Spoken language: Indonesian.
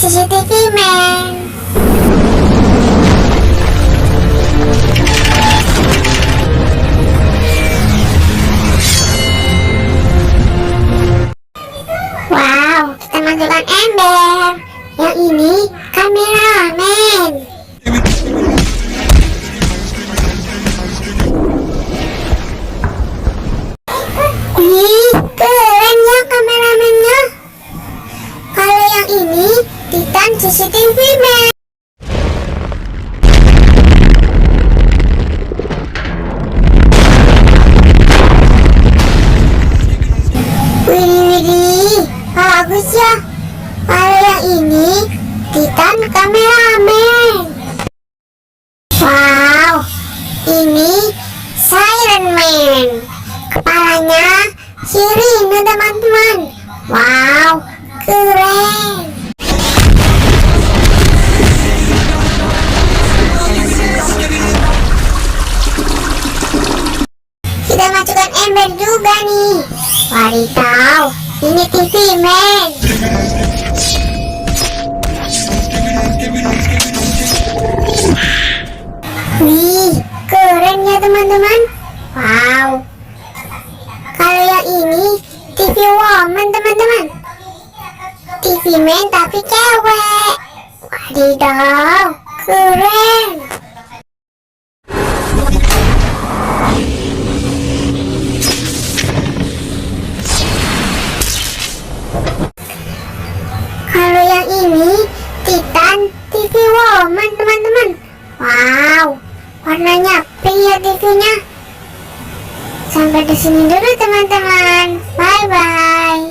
CCTV Man. Wow, kita masukkan ember. Yang ini kameramen. Ih, keren ya kameramennya. Kalau yang ini Titan CCTV Man. Widih, bagus ya. Kalau yang ini Titan kameramen. Wow, ini Siren Man. Kepalanya sirine teman-teman. Wow, keren. Kita masukkan ember juga nih. Wadidaw, ini TV Man. Wih, keren ya teman-teman. Wow. Kalau yang ini TV Woman teman-teman. TV Man tapi cewek. Wadidaw, keren. Kalau yang ini Titan TV Woman teman-teman. Wow, warnanya pink ya TV-nya. Sampai di sini dulu teman-teman. Bye bye.